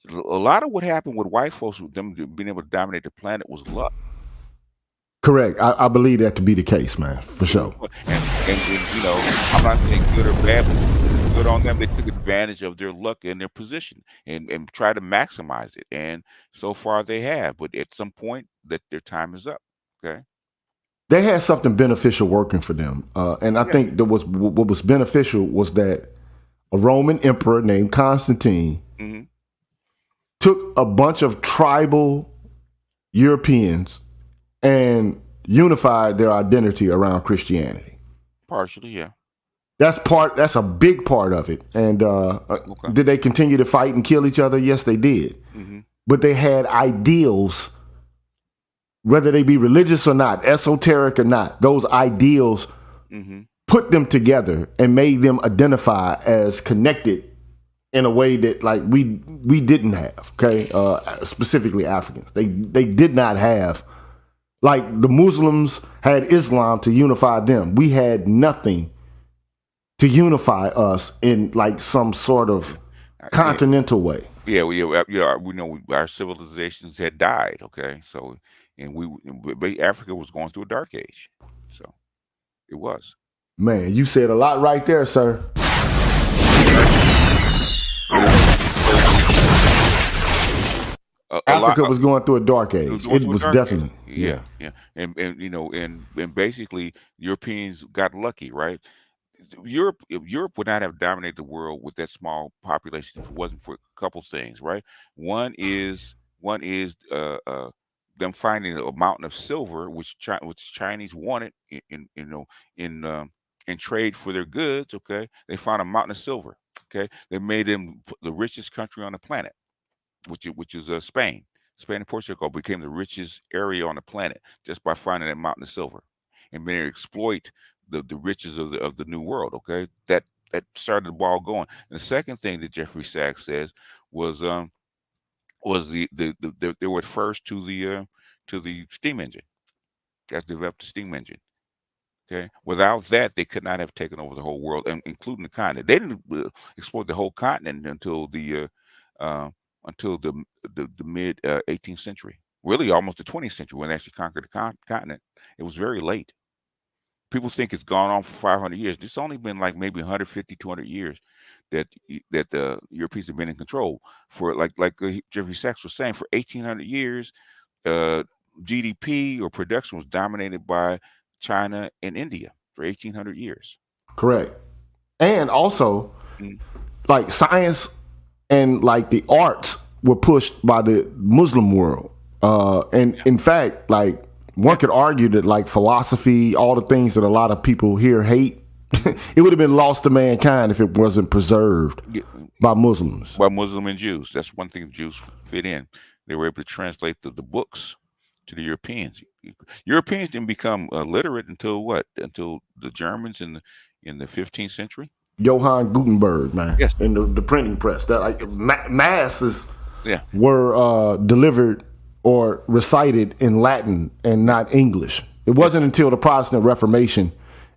a lot of what happened with white folks, with them being able to dominate the planet, was luck. Correct. I believe that to be the case, man, for sure. And I'm not saying good or bad, but good on them. They took advantage of their luck and their position and try to maximize it. And so far they have. But at some point, that their time is up. Okay. They had something beneficial working for them. And I think what was beneficial was that a Roman emperor named Constantine took a bunch of tribal Europeans and unified their identity around Christianity. Partially, yeah. That's a big part of it. And did they continue to fight and kill each other? Yes, they did. But they had ideals, whether they be religious or not, esoteric or not. Those ideals put them together and made them identify as connected in a way that we didn't have. Okay, specifically Africans. They did not have. Like the Muslims had Islam to unify them. We had nothing to unify us in some sort of continental way. Yeah, we know our civilizations had died. Okay, so Africa was going through a dark age, so it was. Man, you said a lot right there, sir. Africa was going through a dark age. It was definitely. Yeah. And basically Europeans got lucky, right? Europe would not have dominated the world with that small population if it wasn't for a couple things, right? One is them finding a mountain of silver, which Chinese wanted in trade for their goods. Okay, they found a mountain of silver. Okay, they made them the richest country on the planet, which is Spain. Spain and Portugal became the richest area on the planet just by finding that mountain of silver, and then exploit the riches of the new world. Okay, that started the ball going. And the second thing that Jeffrey Sachs says was they were first to the steam engine. That's developed the steam engine. Okay, without that, they could not have taken over the whole world, including the continent. They didn't exploit the whole continent until the mid 18th century, really almost the 20th century, when they actually conquered the continent. It was very late. People think it's gone on for 500 years. It's only been like maybe 150, 200 years that the Europeans have been in control. For like Jeffrey Sachs was saying, for 1800 years, GDP or production was dominated by China and India for 1800 years. Correct. And also, like science and like the arts were pushed by the Muslim world. In fact, like one could argue that like philosophy, all the things that a lot of people here hate, it would have been lost to mankind if it wasn't preserved by Muslims. By Muslim and Jews. That's one thing Jews fit in. They were able to translate the books to the Europeans. Europeans didn't become literate until what? Until the Germans in the 15th century. Johann Gutenberg, man. Yes. And the printing press. That like masses Yeah. were delivered or recited in Latin and not English. It wasn't until the Protestant Reformation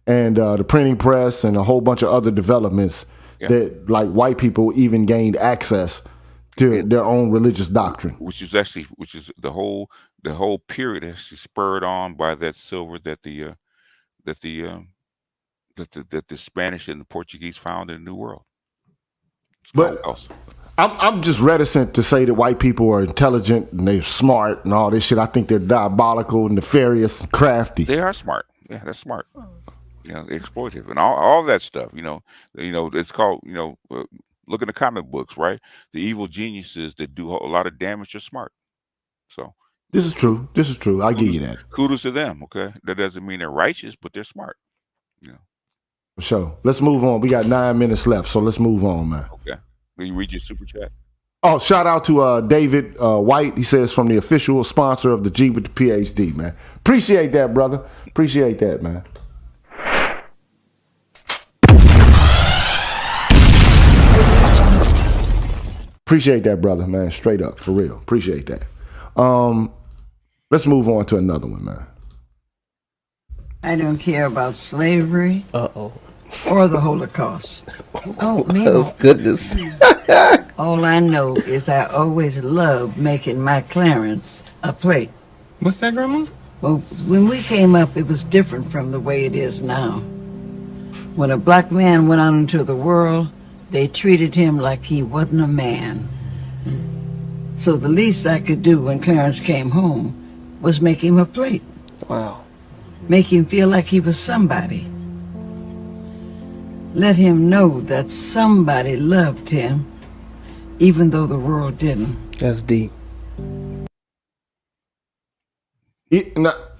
and the printing press and a whole bunch of other developments that like white people even gained access to their own religious doctrine. Which is the whole period actually spurred on by that silver that the Spanish and the Portuguese found in the New World. But I'm just reticent to say that white people are intelligent and they're smart and all this shit. I think they're diabolical, nefarious, and crafty. They are smart. Yeah, that's smart. You know, exploitative and all that stuff. You know, it's called, look in the comic books, right? The evil geniuses that do a lot of damage are smart. So this is true. This is true. I give you that. Kudos to them. Okay, that doesn't mean they're righteous, but they're smart. You know. For sure. Let's move on. We got 9 minutes left, so let's move on, man. Okay. Will you read your super chat? Oh, shout out to David White. He says from the official sponsor of the G with the PhD, man. Appreciate that, brother. Appreciate that, man. Appreciate that, brother, man. Straight up, for real. Appreciate that. Let's move on to another one, man. I don't care about slavery. Uh-oh. Or the Holocaust. Oh, man. Oh, goodness. All I know is I always loved making my Clarence a plate. What's that, Grandma? Well, when we came up, it was different from the way it is now. When a black man went out into the world, they treated him like he wasn't a man. So the least I could do when Clarence came home was make him a plate. Wow. Make him feel like he was somebody. Let him know that somebody loved him, even though the world didn't. That's deep.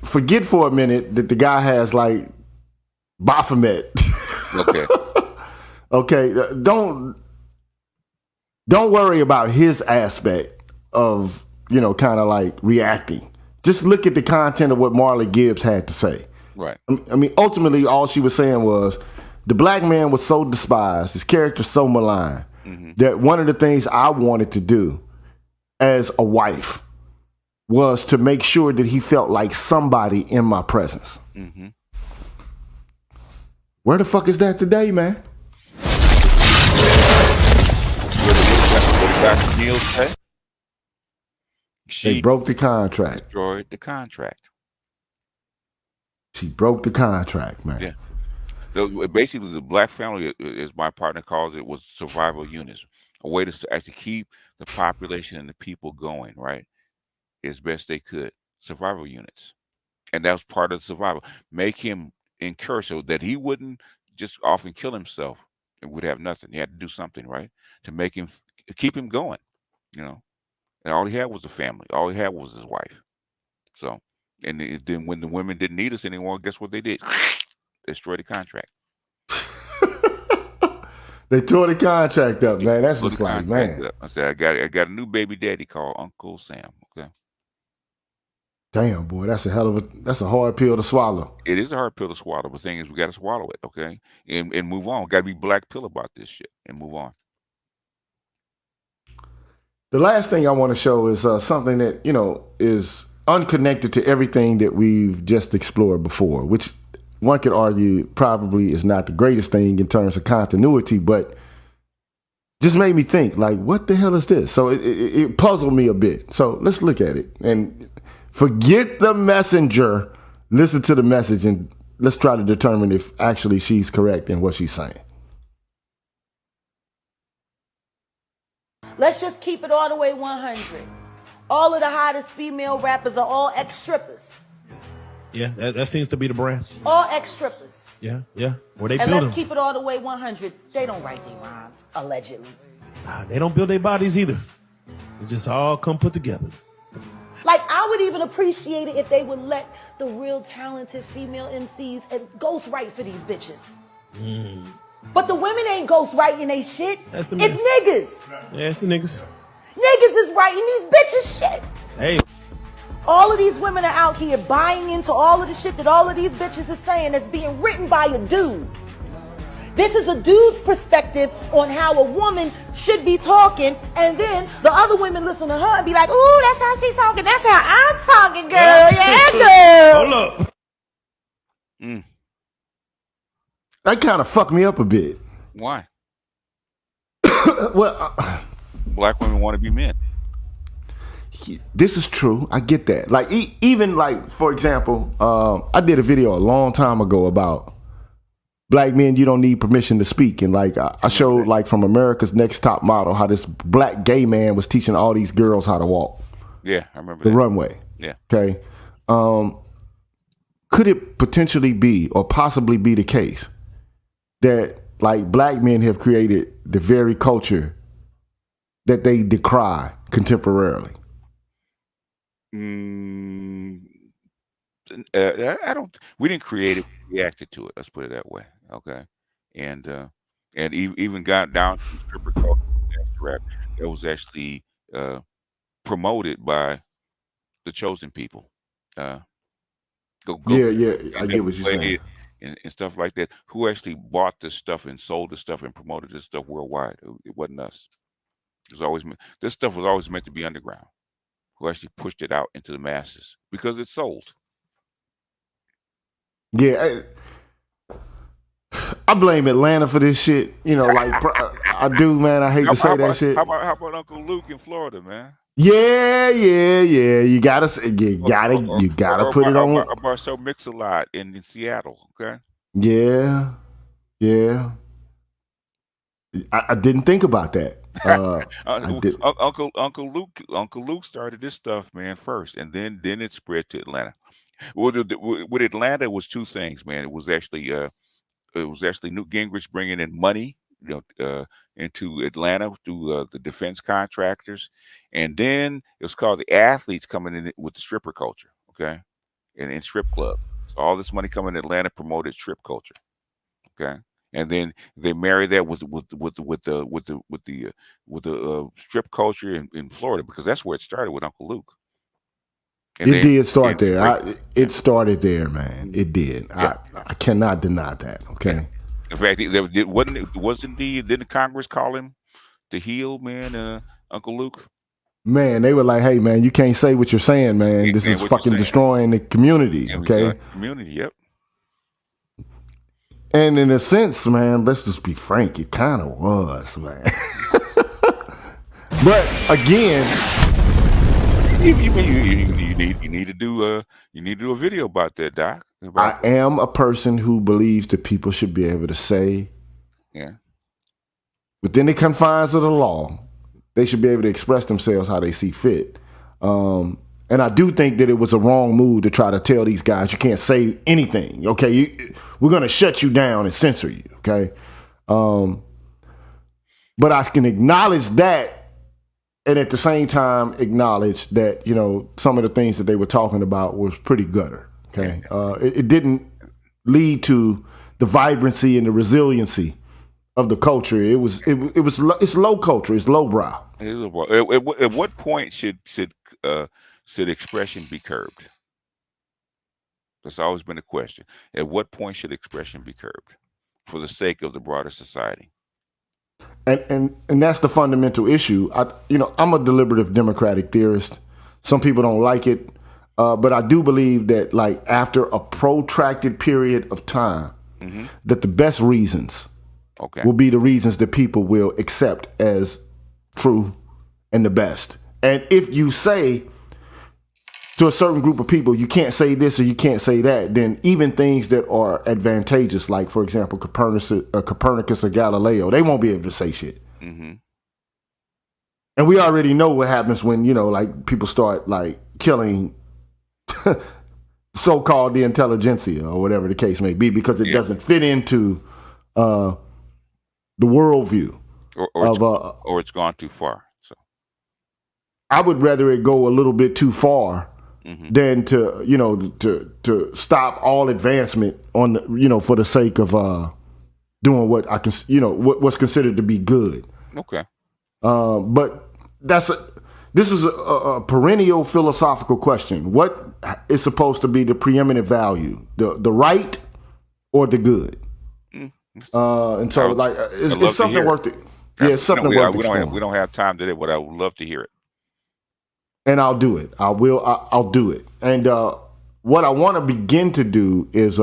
Forget for a minute that the guy has like Baphomet. Okay. Okay. Don't worry about his aspect of, kind of like reacting. Just look at the content of what Marla Gibbs had to say. Right. I mean, ultimately, all she was saying was the black man was so despised, his character so maligned, that one of the things I wanted to do as a wife was to make sure that he felt like somebody in my presence. Mm-hmm. Where the fuck is that today, man? They broke the contract. Destroyed the contract. She broke the contract, man. Yeah. So basically, the black family, as my partner calls it, was survival units. A way to actually keep the population and the people going, right? As best they could. Survival units. And that was part of the survival. Make him incur so that he wouldn't just often kill himself and would have nothing. He had to do something, right? To make him, keep him going, And all he had was a family. All he had was his wife. So, and then when the women didn't need us anymore, guess what they did? Destroy the contract. They tore the contract up, man. That's just like, man. I said, I got a new baby daddy called Uncle Sam. Okay. Damn, boy, that's a hard pill to swallow. It is a hard pill to swallow. But the thing is, we got to swallow it, okay, and move on. Got to be black pill about this shit and move on. The last thing I want to show is something that is unconnected to everything that we've just explored before, which one could argue probably is not the greatest thing in terms of continuity, but just made me think, like, what the hell is this? So it puzzled me a bit. So let's look at it and forget the messenger. Listen to the message and let's try to determine if actually she's correct in what she's saying. Let's just keep it all the way 100. All of the hottest female rappers are all ex-strippers. Yeah, that seems to be the brand. All ex-strippers. Yeah. Where they and build let's them. keep it all the way 100. They don't write their rhymes, allegedly. Nah, they don't build their bodies either. It just all come put together. Like, I would even appreciate it if they would let the real talented female MCs and ghostwrite for these bitches. But the women ain't ghostwriting they shit. That's the it's niggas. Yeah, it's the niggas. Niggas is writing these bitches shit. Hey, All of these women are out here buying into all of the shit that all of these bitches is saying that's being written by a dude. This is a dude's perspective on how a woman should be talking, and then the other women listen to her and be like, ooh, that's how she talking. That's how I'm talking, girl. Yeah, girl. Hold up. That kind of fucked me up a bit. Why? Well, black women want to be men. This is true. I get that. Like, even like, for example, I did a video a long time ago about black men, you don't need permission to speak. And like, I showed like from America's Next Top Model how this black gay man was teaching all these girls how to walk. Yeah, I remember the that. runway. Yeah. Okay. Could it potentially be or possibly be the case that like black men have created the very culture that they decry contemporarily? I don't. We didn't create it. We reacted to it. Let's put it that way. Okay. And even got down to stripper culture, rap. That was actually promoted by the chosen people. Yeah, I get what you're saying. And stuff like that. Who actually bought this stuff and sold this stuff and promoted this stuff worldwide? It wasn't us. It was always this stuff was always meant to be underground. Who actually pushed it out into the masses because it sold. Yeah, I blame Atlanta for this shit. You know, like I do, man. I hate to say that shit. How about Uncle Luke in Florida, man? Yeah. You gotta put it on. About So Mix-a-Lot in Seattle, okay? Yeah. I didn't think about that. Uncle Luke started this stuff, man, first, and then it spread to Atlanta. Well, with Atlanta, it was two things, man. It was actually Newt Gingrich bringing in money, into Atlanta through the defense contractors, and then it was called the athletes coming in with the stripper culture, okay, and strip club. So all this money coming to Atlanta promoted strip culture, okay, and then they married that with the strip culture in Florida because that's where it started with Uncle Luke. And it did start there. It started there, man. It did. Yeah. I cannot deny that. Okay. Yeah. In fact, didn't Congress call him the heel man, Uncle Luke? Man, they were like, "Hey, man, you can't say what you're saying, man. This is fucking destroying the community." Okay. Community. Yep. And in a sense, man, let's just be frank, it kind of was, man. But again. You need to do a video about that, Doc. I am a person who believes that people should be able to say, within the confines of the law, they should be able to express themselves how they see fit. And I do think that it was a wrong move to try to tell these guys you can't say anything. Okay, we're gonna shut you down and censor you. Okay, but I can acknowledge that. And at the same time, acknowledge that, you know, some of the things that they were talking about was pretty gutter. Okay, it didn't lead to the vibrancy and the resiliency of the culture. It's low culture. It's lowbrow. At what point should expression be curbed? That's always been a question. At what point should expression be curbed for the sake of the broader society? And that's the fundamental issue. I'm a deliberative democratic theorist. Some people don't like it, but I do believe that, like, after a protracted period of time, that the best reasons will be the reasons that people will accept as true and the best. And if you say to a certain group of people, you can't say this or you can't say that, then even things that are advantageous, like, for example, Copernicus or Galileo, they won't be able to say shit. Mm-hmm. And we already know what happens when, you know, like, people start, like, killing so-called the intelligentsia or whatever the case may be, because it doesn't fit into the worldview. Or it's gone too far. So I would rather it go a little bit too far than to stop all advancement on the, you know, for the sake of doing what I can, you know, what's considered to be good. Okay. But this is a perennial philosophical question. What is supposed to be the preeminent value? The right or the good? And so, like, it's something worth it. Yeah, it's something worth exploring. We don't have time today, but I would love to hear it. And I'll do it. I'll do it. And what I want to begin to do is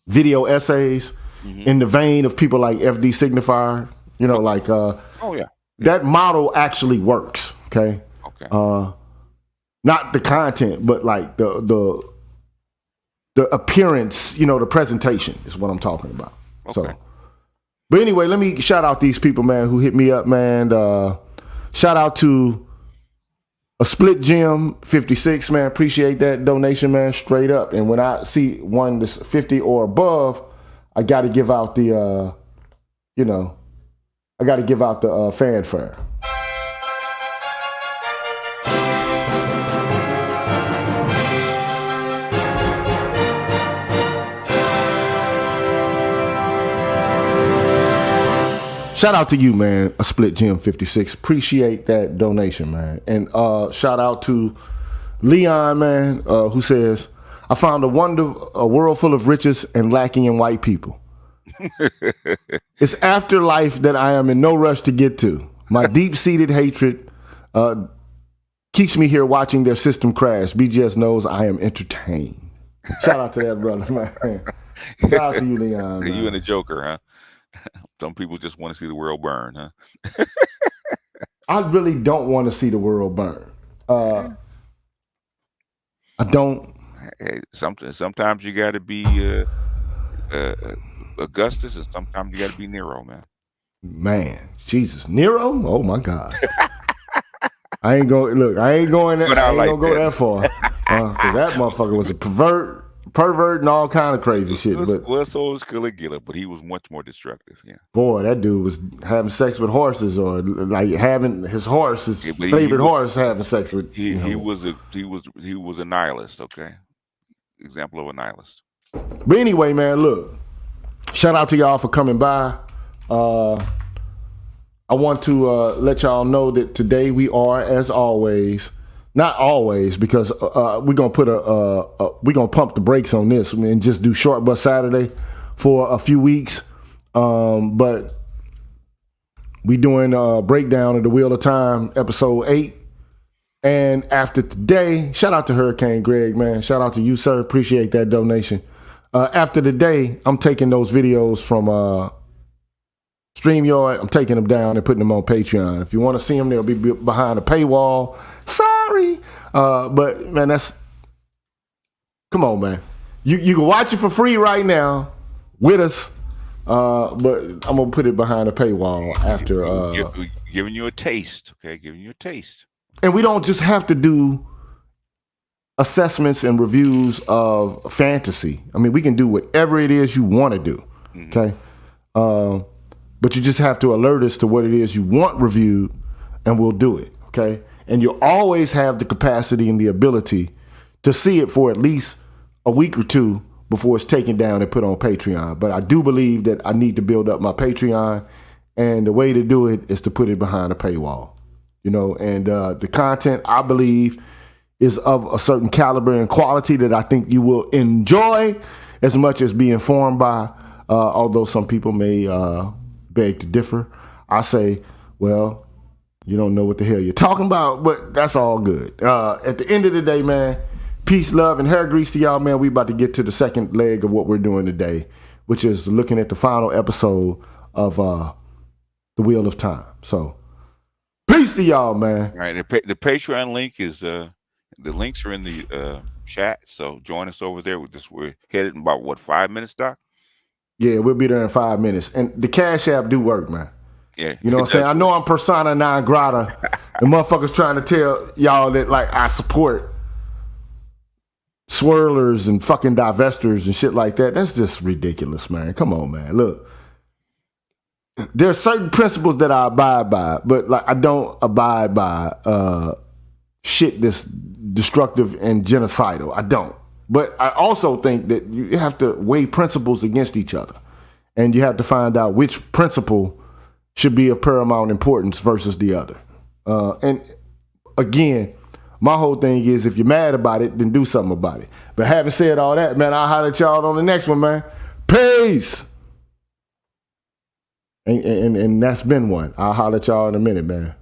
video essays in the vein of people like FD Signifier. You know, like that model actually works. Okay. Not the content, but like the appearance. You know, the presentation is what I'm talking about. So, but anyway, let me shout out these people, man, who hit me up, man. Shout out to a Split Gym 56, man. Appreciate that donation, man. Straight up. And when I see one that's 50 or above, I got to give out the, fanfare. Shout out to you, man, a Split Gym 56. Appreciate that donation, man. And shout out to Leon, man, who says, I found a world full of riches and lacking in white people. It's afterlife that I am in no rush to get to. My deep-seated hatred keeps me here watching their system crash. BGS knows I am entertained. Shout out to that brother, man. Shout out to you, Leon. Man. You and the Joker, huh? Some people just want to see the world burn, huh? I really don't want to see the world burn. I don't. Hey, sometimes you got to be Augustus, and sometimes you got to be Nero, man. Man, Jesus, Nero! Oh my God! I ain't going that. I ain't gonna go that far, because that motherfucker was a pervert and all kind of crazy shit. Well, so was Caligula, but he was much more destructive. Yeah. Boy, that dude was having sex with horses, or like having his horse, his favorite horse, having sex with. He was a nihilist. Okay, example of a nihilist. But anyway, man, look. Shout out to y'all for coming by. I want to let y'all know that today we are, as always. Not always, because we're gonna pump the brakes on this and just do Short Bus Saturday for a few weeks. But we doing a breakdown of the Wheel of Time, episode 8. And after today, shout out to Hurricane Greg, man. Shout out to you, sir. Appreciate that donation. After today, I'm taking those videos from StreamYard. I'm taking them down and putting them on Patreon. If you want to see them, they'll be behind a paywall. Sorry. But man, come on, man. You can watch it for free right now with us. But I'm gonna put it behind a paywall after giving you a taste. Okay, giving you a taste. And we don't just have to do assessments and reviews of fantasy. I mean, we can do whatever it is you want to do. Okay. But you just have to alert us to what it is you want reviewed, and we'll do it. Okay. And you'll always have the capacity and the ability to see it for at least a week or two before it's taken down and put on Patreon. But I do believe that I need to build up my Patreon, and the way to do it is to put it behind a paywall, and the content, I believe, is of a certain caliber and quality that I think you will enjoy as much as be informed by, although some people may beg to differ. I say, well, you don't know what the hell you're talking about, but that's all good. At the end of the day, man, peace, love, and hair grease to y'all, man. We about to get to the second leg of what we're doing today, which is looking at the final episode of The Wheel of Time. So, peace to y'all, man. All right, the Patreon link is the links are in the chat, so join us over there. We're headed in about 5 minutes, Doc? Yeah, we'll be there in 5 minutes. And the Cash App do work, man. Yeah, you know what I'm saying? I know I'm persona non grata. The motherfuckers trying to tell y'all that like I support swirlers and fucking divestors and shit like that. That's just ridiculous, man. Come on, man. Look, there are certain principles that I abide by, but like I don't abide by shit that's destructive and genocidal. I don't. But I also think that you have to weigh principles against each other, and you have to find out which principle should be of paramount importance versus the other. And again, my whole thing is if you're mad about it, then do something about it. But having said all that, man, I'll holler at y'all on the next one, man. Peace. And that's been one. I'll holler at y'all in a minute, man.